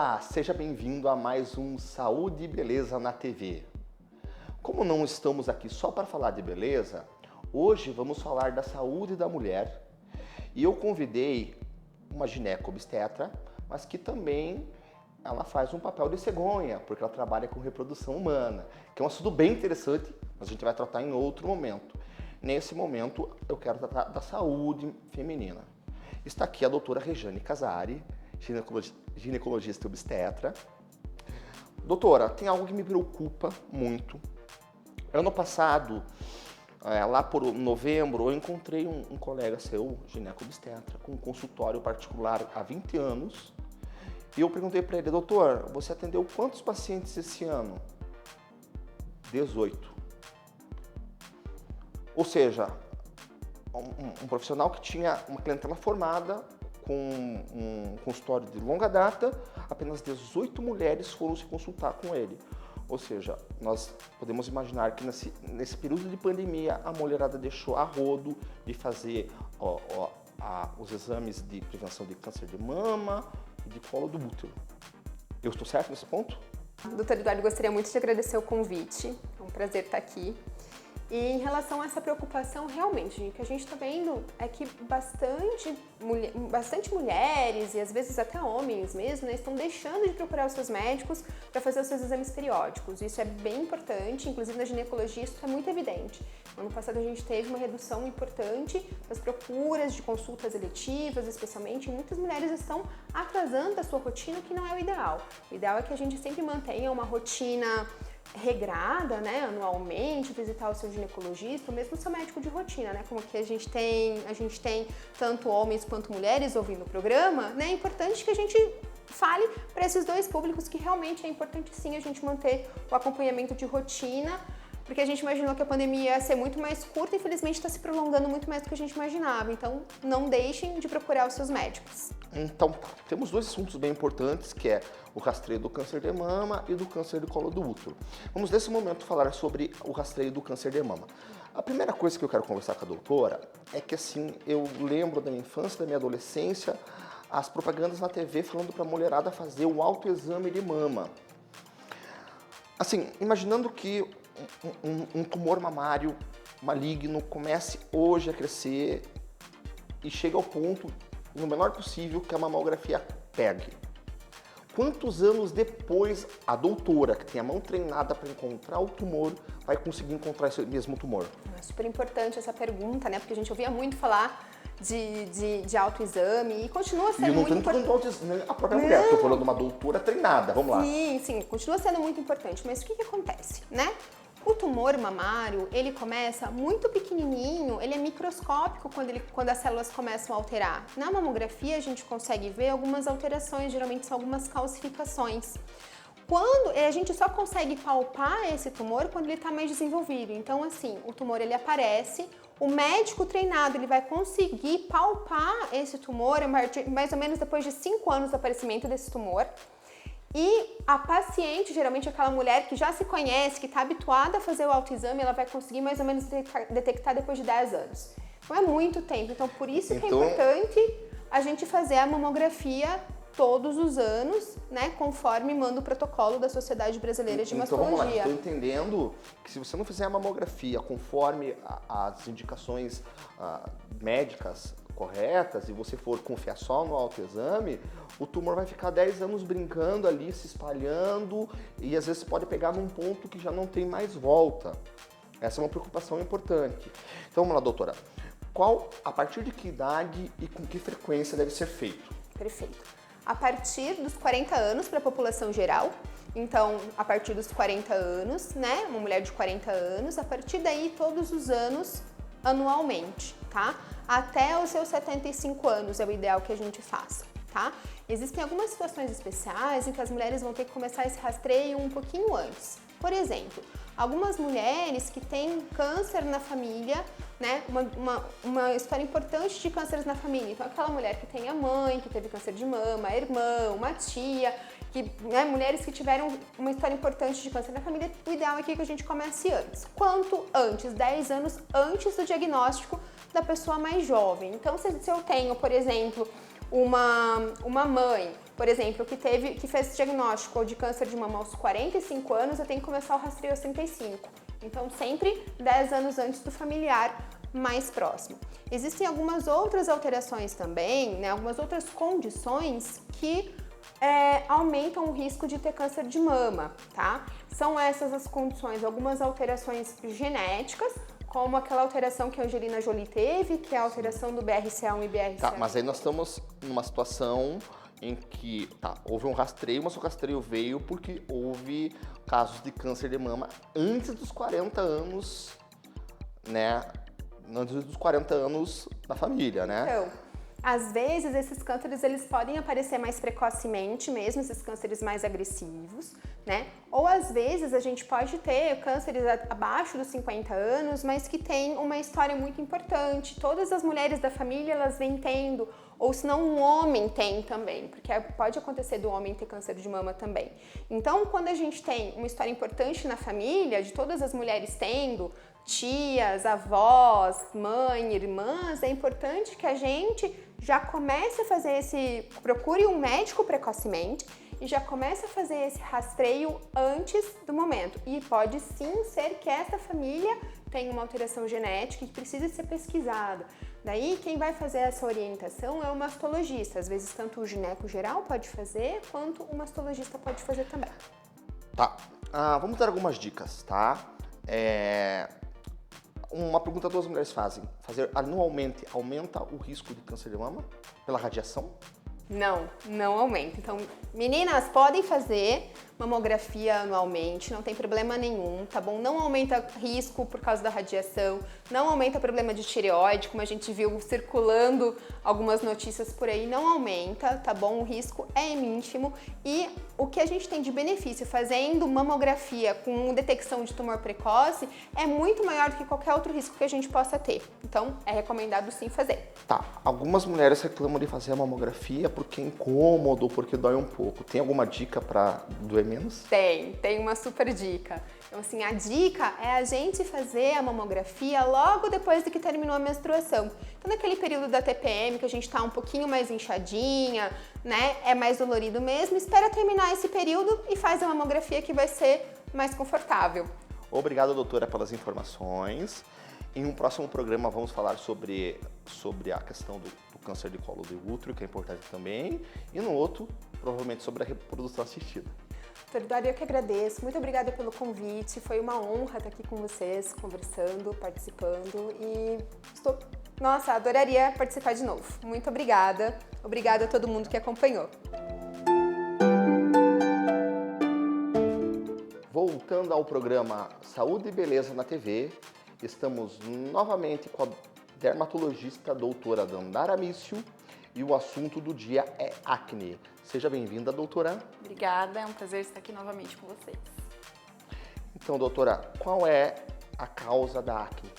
Olá, seja bem-vindo a mais um Saúde e Beleza na TV. Como não estamos aqui só para falar de beleza, hoje vamos falar da saúde da mulher e eu convidei uma gineco-obstetra, mas que também ela faz um papel de cegonha, porque ela trabalha com reprodução humana, que é um assunto bem interessante, mas a gente vai tratar em outro momento. Nesse momento, eu quero tratar da saúde feminina. Está aqui a doutora Rejane Casari, ginecologista e obstetra. Doutora, tem algo que me preocupa muito. Ano passado, lá por novembro, eu encontrei um colega seu, gineco-obstetra, com um consultório particular há 20 anos. E eu perguntei para ele, doutor, você atendeu quantos pacientes esse ano? 18. Ou seja, um profissional que tinha uma clientela formada, com um consultório de longa data, apenas 18 mulheres foram se consultar com ele. Ou seja, nós podemos imaginar que nesse período de pandemia, a mulherada deixou a rodo de fazer os exames de prevenção de câncer de mama e de colo do útero. Eu estou certo nesse ponto? Doutor Eduardo, gostaria muito de agradecer o convite, é um prazer estar aqui. E em relação a essa preocupação, realmente, o que a gente está vendo é que bastante mulheres e às vezes até homens mesmo, né, estão deixando de procurar os seus médicos para fazer os seus exames periódicos. Isso é bem importante, inclusive na ginecologia isso é muito evidente. No ano passado a gente teve uma redução importante das procuras de consultas eletivas, especialmente, e muitas mulheres estão atrasando a sua rotina, o que não é o ideal. O ideal é que a gente sempre mantenha uma rotina regrada, né, anualmente, visitar o seu ginecologista, ou mesmo o seu médico de rotina, né, como que a gente tem tanto homens quanto mulheres ouvindo o programa, né, é importante que a gente fale para esses dois públicos que realmente é importante sim a gente manter o acompanhamento de rotina, porque a gente imaginou que a pandemia ia ser muito mais curta e infelizmente está se prolongando muito mais do que a gente imaginava, então não deixem de procurar os seus médicos. Então, temos dois assuntos bem importantes, que é o rastreio do câncer de mama e do câncer de colo do útero. Vamos, nesse momento, falar sobre o rastreio do câncer de mama. A primeira coisa que eu quero conversar com a doutora é que, assim, eu lembro da minha infância, da minha adolescência, as propagandas na TV falando para a mulherada fazer o autoexame de mama. Assim, imaginando que um tumor mamário maligno comece hoje a crescer e chega ao ponto, no menor possível, que a mamografia pegue. Quantos anos depois a doutora, que tem a mão treinada para encontrar o tumor, vai conseguir encontrar esse mesmo tumor? É super importante essa pergunta, né? Porque a gente ouvia muito falar de autoexame e continua sendo muito importante. A própria mulher, estou falando de uma doutora treinada, vamos lá. Sim, continua sendo muito importante, mas o que acontece, né? O tumor mamário, ele começa muito pequenininho, ele é microscópico quando as células começam a alterar. Na mamografia a gente consegue ver algumas alterações, geralmente são algumas calcificações. A gente só consegue palpar esse tumor quando ele está mais desenvolvido. Então, assim, o tumor ele aparece, o médico treinado ele vai conseguir palpar esse tumor mais ou menos depois de 5 anos do aparecimento desse tumor. E a paciente, geralmente aquela mulher que já se conhece, que está habituada a fazer o autoexame, ela vai conseguir mais ou menos detectar depois de 10 anos. Então é muito tempo, então por isso que é importante a gente fazer a mamografia todos os anos, né, conforme manda o protocolo da Sociedade Brasileira de Mastologia. Então vamos lá, estou entendendo que se você não fizer a mamografia conforme as indicações médicas corretas e você for confiar só no autoexame, o tumor vai ficar 10 anos brincando ali, se espalhando e às vezes pode pegar num ponto que já não tem mais volta. Essa é uma preocupação importante. Então vamos lá, doutora. A partir de que idade e com que frequência deve ser feito? Perfeito. A partir dos 40 anos para a população geral. Então, a partir dos 40 anos, né? Uma mulher de 40 anos, a partir daí todos os anos anualmente, tá? Até os seus 75 anos é o ideal que a gente faça, tá? Existem algumas situações especiais em que as mulheres vão ter que começar esse rastreio um pouquinho antes. Por exemplo, algumas mulheres que têm câncer na família, né? Uma história importante de cânceres na família. Então, aquela mulher que tem a mãe, que teve câncer de mama, a irmã, uma tia, né, mulheres que tiveram uma história importante de câncer na família, o ideal é que a gente comece antes. Quanto antes? 10 anos antes do diagnóstico da pessoa mais jovem. Então, se eu tenho, por exemplo, uma mãe Por exemplo, que fez diagnóstico de câncer de mama aos 45 anos, eu tenho que começar o rastreio aos 35. Então, sempre 10 anos antes do familiar mais próximo. Existem algumas outras alterações também, né, algumas outras condições que aumentam o risco de ter câncer de mama, tá? São essas as condições, algumas alterações genéticas, como aquela alteração que a Angelina Jolie teve, que é a alteração do BRCA1 e BRCA2. Tá, mas aí nós estamos numa situação em que houve um rastreio, mas o rastreio veio porque houve casos de câncer de mama antes dos 40 anos, né? Antes dos 40 anos da família, né? Então, às vezes esses cânceres eles podem aparecer mais precocemente mesmo, esses cânceres mais agressivos, né? Ou às vezes a gente pode ter cânceres abaixo dos 50 anos, mas que tem uma história muito importante. Todas as mulheres da família elas vêm tendo, ou se não um homem tem também, porque pode acontecer do homem ter câncer de mama também. Então, quando a gente tem uma história importante na família, de todas as mulheres tendo, tias, avós, mãe, irmãs, é importante que a gente já comece a fazer procure um médico precocemente e já comece a fazer esse rastreio antes do momento. E pode sim ser que essa família tenha uma alteração genética que precisa ser pesquisada. Daí, quem vai fazer essa orientação é o mastologista. Às vezes, tanto o gineco geral pode fazer, quanto o mastologista pode fazer também. Tá, vamos dar algumas dicas, tá? Uma pergunta que todas as mulheres fazem: fazer anualmente aumenta o risco de câncer de mama pela radiação? Não aumenta. Então, meninas, podem fazer mamografia anualmente, não tem problema nenhum, tá bom? Não aumenta risco por causa da radiação, não aumenta problema de tireoide, como a gente viu circulando algumas notícias por aí, não aumenta, tá bom? O risco é ínfimo e o que a gente tem de benefício fazendo mamografia com detecção de tumor precoce é muito maior do que qualquer outro risco que a gente possa ter. Então, é recomendado sim fazer. Tá, algumas mulheres reclamam de fazer a mamografia porque é incômodo, porque dói um pouco. Tem alguma dica para doer menos? Tem uma super dica. Então, assim, a dica é a gente fazer a mamografia logo depois de que terminou a menstruação. Então, naquele período da TPM, que a gente tá um pouquinho mais inchadinha, né, é mais dolorido mesmo, espera terminar esse período e faz a mamografia que vai ser mais confortável. Obrigado, doutora, pelas informações. Em um próximo programa vamos falar sobre a questão do câncer de colo de útero, que é importante também, e no outro, provavelmente sobre a reprodução assistida. Doutor Eduardo, eu que agradeço. Muito obrigada pelo convite. Foi uma honra estar aqui com vocês, conversando, participando e adoraria participar de novo. Muito obrigada. Obrigada a todo mundo que acompanhou. Voltando ao programa Saúde e Beleza na TV, estamos novamente com a dermatologista doutora Dandara Mício e o assunto do dia é acne. Seja bem-vinda, doutora. Obrigada, é um prazer estar aqui novamente com vocês. Então, doutora, qual é a causa da acne?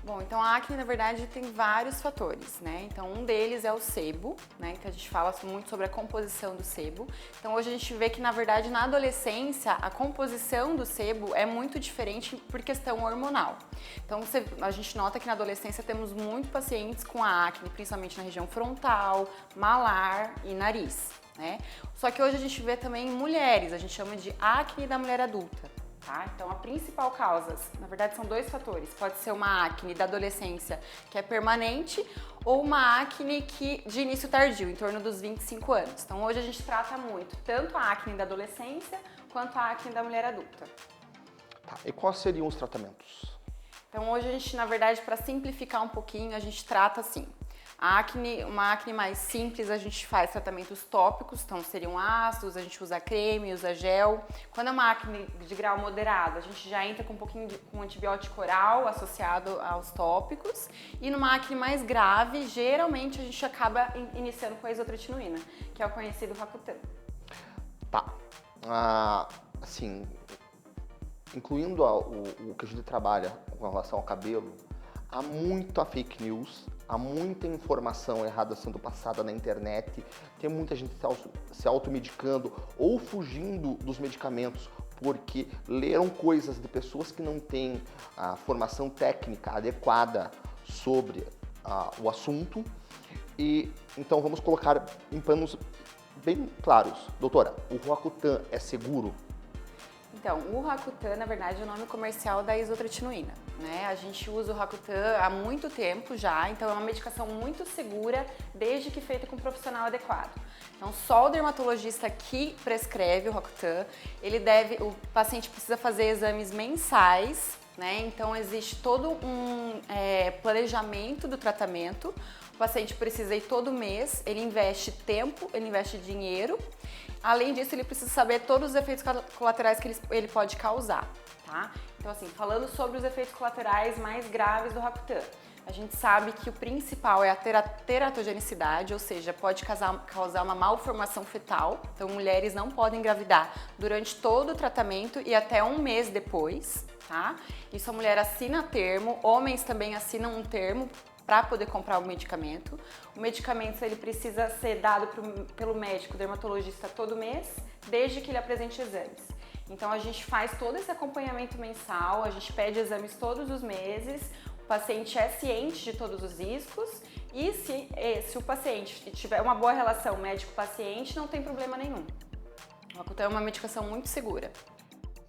Bom, então a acne, na verdade, tem vários fatores, né? Então, um deles é o sebo, né? Então, a gente fala muito sobre a composição do sebo. Então, hoje a gente vê que, na verdade, na adolescência, a composição do sebo é muito diferente por questão hormonal. Então, a gente nota que na adolescência temos muitos pacientes com a acne, principalmente na região frontal, malar e nariz, né? Só que hoje a gente vê também mulheres, a gente chama de acne da mulher adulta. Tá? Então, a principal causa, na verdade, são dois fatores. Pode ser uma acne da adolescência que é permanente ou uma acne de início tardio, em torno dos 25 anos. Então, hoje a gente trata muito tanto a acne da adolescência quanto a acne da mulher adulta. Tá, e quais seriam os tratamentos? Então, hoje a gente, na verdade, para simplificar um pouquinho, a gente trata assim. Uma acne mais simples, a gente faz tratamentos tópicos, então seriam ácidos, a gente usa creme, usa gel. Quando é uma acne de grau moderado, a gente já entra com um pouquinho com antibiótico oral associado aos tópicos. E numa acne mais grave, geralmente a gente acaba iniciando com a isotretinoína, que é o conhecido Racutan. Tá, assim, incluindo o que a gente trabalha com relação ao cabelo, há muita fake news, há muita informação errada sendo passada na internet, tem muita gente se automedicando ou fugindo dos medicamentos porque leram coisas de pessoas que não têm a formação técnica adequada sobre o assunto. E então vamos colocar em panos bem claros. Doutora, o Roacutan é seguro? Então, o Roacutan, na verdade, é o nome comercial da isotretinoína, né? A gente usa o Roacutan há muito tempo já, então é uma medicação muito segura, desde que feita com um profissional adequado. Então, só o dermatologista que prescreve o Roacutan, o paciente precisa fazer exames mensais, né? Então, existe todo um planejamento do tratamento. O paciente precisa ir todo mês, ele investe tempo, ele investe dinheiro. Além disso, ele precisa saber todos os efeitos colaterais que ele pode causar, tá? Então, assim, falando sobre os efeitos colaterais mais graves do Roacutan, a gente sabe que o principal é a teratogenicidade, ou seja, pode causar uma malformação fetal. Então, mulheres não podem engravidar durante todo o tratamento e até um mês depois, tá? Isso a mulher assina termo, homens também assinam um termo para poder comprar o medicamento. O medicamento ele precisa ser dado pelo médico dermatologista todo mês, desde que ele apresente exames. Então a gente faz todo esse acompanhamento mensal, a gente pede exames todos os meses, o paciente é ciente de todos os riscos e se o paciente tiver uma boa relação médico-paciente, não tem problema nenhum. O Roacutan é uma medicação muito segura.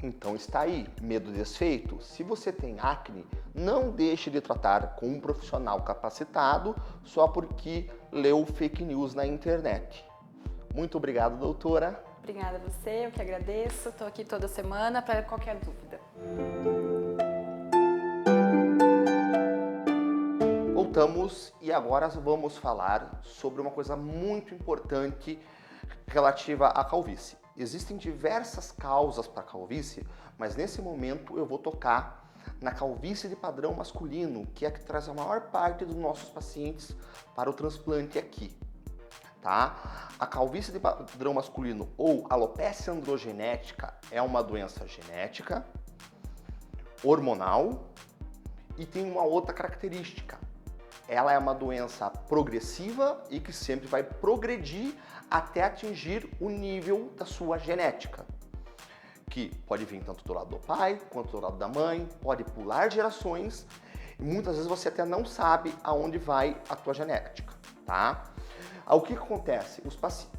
Então está aí, medo desfeito? Se você tem acne, não deixe de tratar com um profissional capacitado só porque leu fake news na internet. Muito obrigado, doutora. Obrigada a você, eu que agradeço. Estou aqui toda semana para qualquer dúvida. Voltamos e agora vamos falar sobre uma coisa muito importante relativa à calvície. Existem diversas causas para a calvície, mas nesse momento eu vou tocar na calvície de padrão masculino, que é a que traz a maior parte dos nossos pacientes para o transplante aqui, tá? A calvície de padrão masculino ou alopecia androgenética é uma doença genética, hormonal e tem uma outra característica. Ela é uma doença progressiva e que sempre vai progredir até atingir o nível da sua genética, que pode vir tanto do lado do pai quanto do lado da mãe, pode pular gerações e muitas vezes você até não sabe aonde vai a tua genética, tá? O que acontece?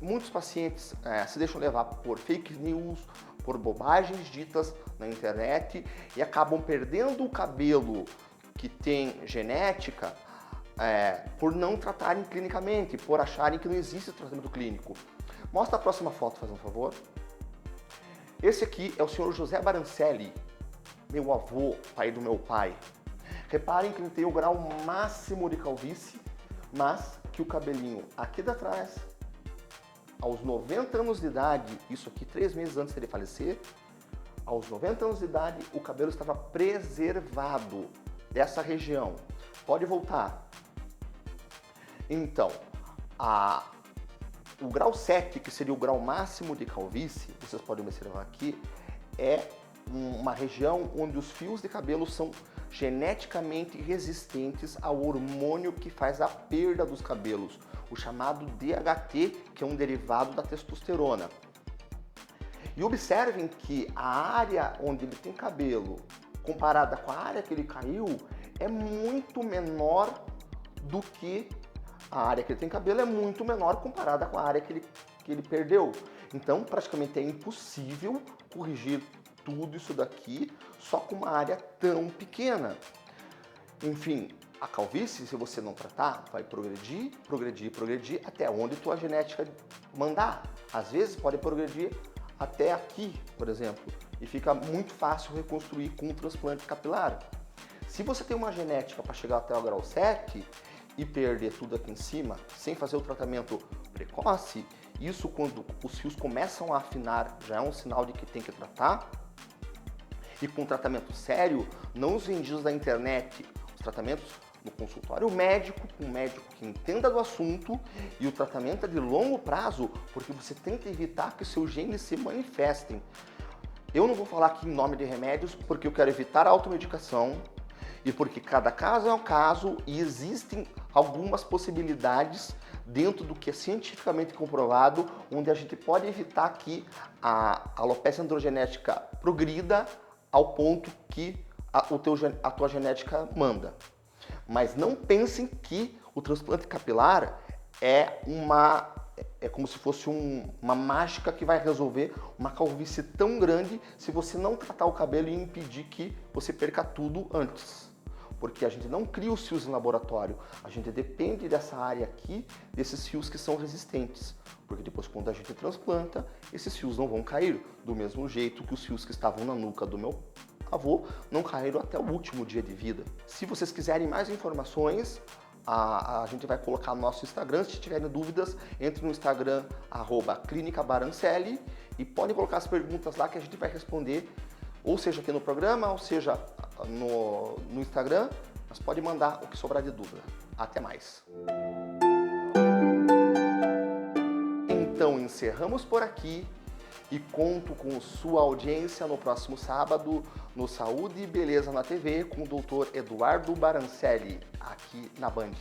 Muitos pacientes se deixam levar por fake news, por bobagens ditas na internet e acabam perdendo o cabelo que tem genética por não tratarem clinicamente, por acharem que não existe tratamento clínico. Mostra a próxima foto, fazendo um favor. Esse aqui é o senhor José Barancelli, meu avô, pai do meu pai. Reparem que ele tem o grau máximo de calvície, mas que o cabelinho aqui de trás, aos 90 anos de idade, isso aqui 3 meses antes dele falecer, aos 90 anos de idade, o cabelo estava preservado dessa região. Pode voltar. Então, o grau 7, que seria o grau máximo de calvície, vocês podem observar aqui, é uma região onde os fios de cabelo são geneticamente resistentes ao hormônio que faz a perda dos cabelos, o chamado DHT, que é um derivado da testosterona. E observem que a área onde ele tem cabelo, comparada com a área que ele caiu, é muito menor do que a área que ele tem cabelo, é muito menor comparada com a área que ele perdeu. Então, praticamente é impossível corrigir tudo isso daqui só com uma área tão pequena. Enfim, a calvície, se você não tratar, vai progredir, progredir, progredir até onde tua genética mandar. Às vezes pode progredir até aqui, por exemplo, e fica muito fácil reconstruir com um transplante capilar. Se você tem uma genética para chegar até o grau 7 e perder tudo aqui em cima, sem fazer o tratamento precoce, isso quando os fios começam a afinar já é um sinal de que tem que tratar. E com tratamento sério, não os vendidos da internet, os tratamentos no consultório médico, com um médico que entenda do assunto, e o tratamento é de longo prazo, porque você tem que evitar que seus genes se manifestem. Eu não vou falar aqui em nome de remédios, porque eu quero evitar a automedicação, e porque cada caso é um caso e existem algumas possibilidades dentro do que é cientificamente comprovado, onde a gente pode evitar que a alopecia androgenética progrida ao ponto que a tua genética manda. Mas não pensem que o transplante capilar é é como se fosse uma mágica que vai resolver uma calvície tão grande se você não tratar o cabelo e impedir que você perca tudo antes. Porque a gente não cria os fios em laboratório, a gente depende dessa área aqui, desses fios que são resistentes. Porque depois, quando a gente transplanta, esses fios não vão cair do mesmo jeito que os fios que estavam na nuca do meu avô não caíram até o último dia de vida. Se vocês quiserem mais informações, a gente vai colocar no nosso Instagram. Se tiverem dúvidas, entre no Instagram, @clinicabarancelli, e podem colocar as perguntas lá que a gente vai responder, ou seja aqui no programa, ou seja no Instagram, mas pode mandar o que sobrar de dúvida. Até mais! Então encerramos por aqui e conto com sua audiência no próximo sábado no Saúde e Beleza na TV com o Dr. Eduardo Barancelli, aqui na Band.